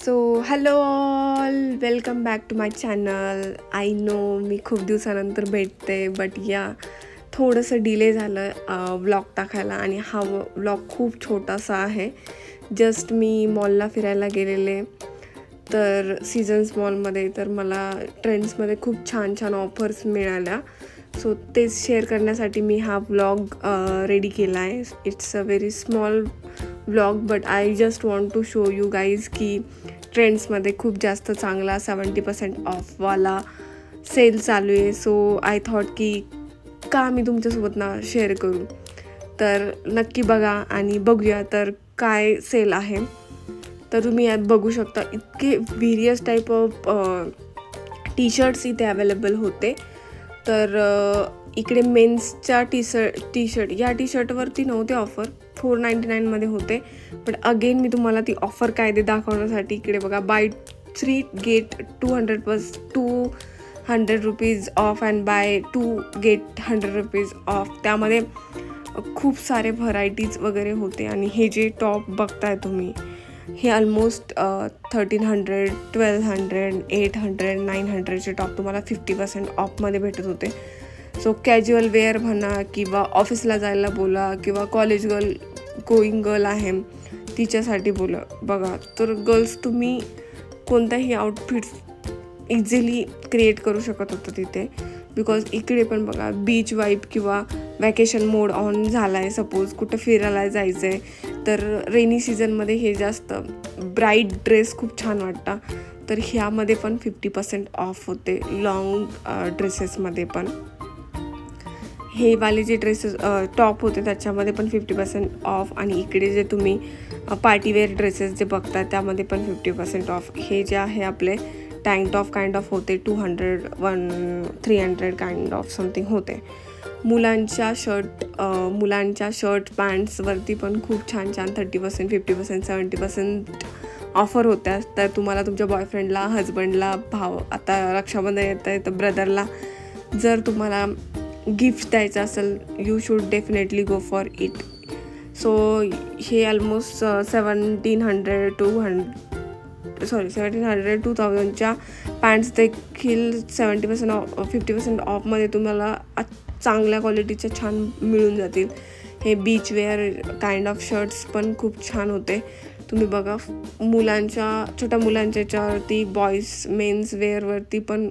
So hello all, welcome back to my channel. I know मी खूप दिवसानंतर भेटते, बट या थोडंसं डिले झालं व्लॉग टाकायला. आणि हा व्लॉग खूप छोटासा आहे. जस्ट मी मॉलला फिरायला गेलेले, तर सीझन्स मॉलमध्ये. तर मला ट्रेंड्समध्ये खूप छान छान ऑफर्स मिळाल्या. सो तेच शेअर करण्यासाठी मी हा व्लॉग रेडी केला आहे. It's a very small vlog, but I just want to show you guys की ट्रेंड्समध्ये खूप जास्त चांगला 70% ऑफवाला सेल चालू आहे. सो आय थॉट की का मी तुमच्यासोबत ना शेअर करू. तर नक्की बघा आणि बघूया तर काय सेल आहे. तर तुम्ही यात बघू शकता इतके various type of T shirts इथे अवेलेबल होते. तर इकडे मेन्सच्या टी शर्ट या टी शर्टवरती नव्हते ऑफर, 499 होते. बट अगेन मी तुम्हाला ती ऑफर काय ते दाखवण्यासाठी इकडे बघा, buy 3 get 200 rupees off and buy 2 get 100 rupees off. त्यामध्ये खूप सारे व्हरायटीज वगैरे होते. आणि हे जे टॉप बघताय तुम्ही, हे ऑलमोस्ट 1300, 1200, 800, 900चे टॉप तुम्हाला 50% ऑफमध्ये भेटत होते. सो कॅज्युअल वेअर म्हणा किंवा ऑफिसला जायला बोला किंवा कॉलेज गोईंग गर्ल आहे तिच्यासाठी बोला बघा. तर गर्ल्स तुम्ही कोणताही आउटफिट्स इझिली क्रिएट करू शकत होतं तिथे. बिकॉज इकडे पण बघा, बीच वाईब किंवा वॅकेशन मोड ऑन झाला आहे. सपोज कुठं फिरायला जायचं आहे तर रेनी सीझनमध्ये हे जास्त ब्राईट ड्रेस खूप छान वाटतं. तर ह्यामध्ये पण 50% ऑफ होते. लॉंग ड्रेसेसमध्ये पण हे वाले जे ड्रेसेस टॉप होते त्याच्यामध्ये पण 50% ऑफ. आणि इकडे जे तुम्ही पार्टीवेअर ड्रेसेस जे बघता त्यामध्ये पण 50% ऑफ. हे जे आहे आपले टँक टॉप काइंड ऑफ होते 200, 300 काइंड ऑफ समथिंग होते. मुलांच्या शर्ट पॅन्ट्सवरती पण खूप छान छान 30%, 50%, 70% ऑफर होत्या. तर तुम्हाला तुमच्या बॉयफ्रेंडला, हजबंडला, आता रक्षाबंधन येतं आहे तर ब्रदरला जर तुम्हाला गिफ्ट द्यायचं असेल, you should definitely go for it. So हे ऑलमोस्ट 1700 to 2000च्या पॅन्ट्स देखील 70% ऑफ, 50% ऑफमध्ये तुम्हाला चांगल्या क्वालिटीच्या छान मिळून जातील. हे beach wear kind of shirts पण खूप छान होते. तुम्ही बघा, छोट्या मुलांच्या याच्यावरती, बॉईज मेन्स वेअरवरती पण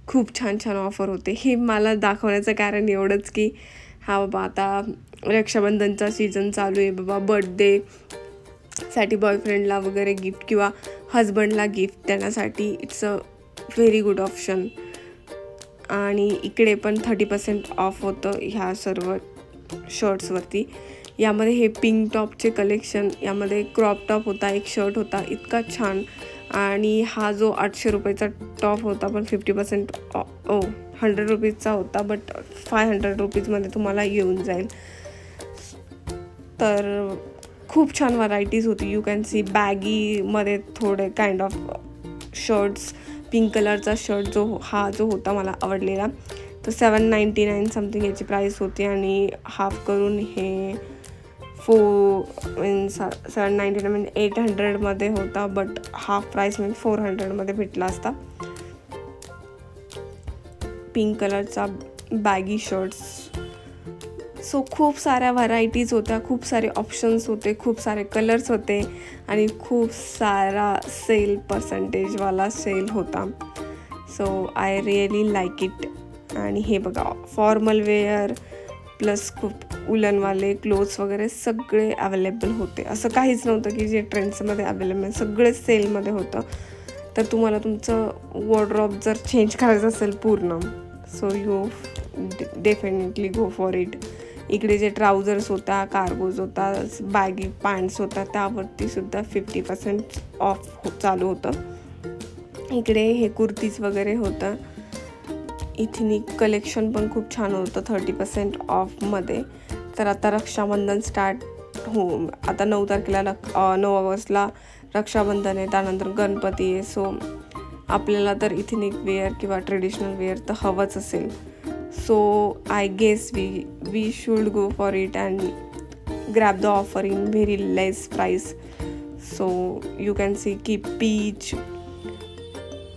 खूप छान छान ऑफर होते. हे मला दाखवण्याचं कारण एवढंच की हा बाबा आता रक्षाबंधनचा सीझन चालू आहे बाबा, बर्थडेसाठी बॉयफ्रेंडला वगैरे गिफ्ट किंवा हजबंडला गिफ्ट देण्यासाठी it's a very good option. आणि इकडे पण 30% ऑफ होतं ह्या सर्व शर्ट्सवरती. यामध्ये हे पिंक टॉपचे कलेक्शन, यामध्ये क्रॉप टॉप होता, एक शर्ट होता इतका छान. आणि हा जो 800 रुपयाचा टॉप होता पण 50% 100 रुपीजचा होता, बट 500 रुपीजमध्ये तुम्हाला येऊन जाईल. तर खूप छान व्हरायटीज होती. यू कॅन सी बॅगीमध्ये थोडे काइंड ऑफ शर्ट्स. पिंक कलरचा शर्ट जो होता मला आवडलेला, तर 799 समथिंग याची प्राईस होती. आणि हाफ करून हे 799 म्हणजे 800मध्ये होता, बट हाफ प्राईस म्हणजे 400मध्ये भेटला असता. पिंक कलरचा बॅगी शर्ट्स. सो खूप साऱ्या व्हरायटीज होत्या, खूप सारे ऑप्शन्स होते, खूप सारे कलर्स होते आणि खूप सारा पर्सेंटेजवाला सेल होता. So I really like it. आणि हे बघा, फॉर्मल वेअर प्लस खूप उलनवाले क्लोथ्स वगैरे सगळे अवेलेबल होते. असं काहीच नव्हतं की जे ट्रेंड्समध्ये अवेलेबल, सगळेच सेलमध्ये होतं. तर तुम्हाला तुमचं वॉर्डरोब जर चेंज करायचं असेल पूर्ण, so you definitely go for it. इकडे जे ट्राउझर्स होता, कार्गोज होता, बॅगी पॅन्ट्स होता, त्यावरती सुद्धा 50% ऑफ चालू होतं. इकडे हे कुर्तीज वगैरे होतं. इथनिक कलेक्शन पण खूप छान होतं 30% ऑफमध्ये. तर आता रक्षाबंधन आता 9 तारखेला 9 ऑगस्टला रक्षाबंधन आहे, त्यानंतर गणपती आहे. सो आपल्याला तर इथनिक वेअर किंवा ट्रेडिशनल वेअर तर हवंच असेल. So I guess we should go for it and grab the offer in very less price. So you can see की पीच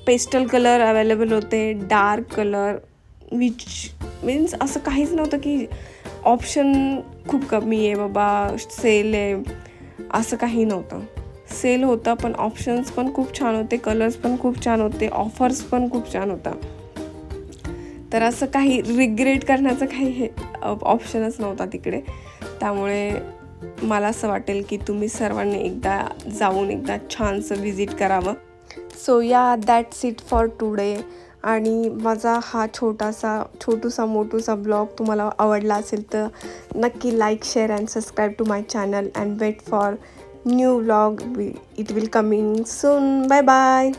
पेस्टल कलर अवेलेबल होते, डार्क कलर, विच मीन्स असं काहीच नव्हतं की ऑप्शन खूप कमी आहे बाबा, सेल आहे, असं काही नव्हतं. सेल होता पण ऑप्शन्स पण खूप छान होते, कलर्स पण खूप छान होते, ऑफर्स पण खूप छान होता. तर असं काही रिग्रेट करण्याचं काही हे ऑप्शनच नव्हता तिकडे. त्यामुळे मला असं वाटेल की तुम्ही सर्वांनी एकदा जाऊन एकदा छानसं विजिट करावं. सो या दॅट्स इट फॉर टुडे. आणि माझा हा छोटूसा मोठूसा ब्लॉग तुम्हाला आवडला असेल तर नक्की like, share and subscribe to my channel and wait for new vlog. It will coming soon. Bye bye.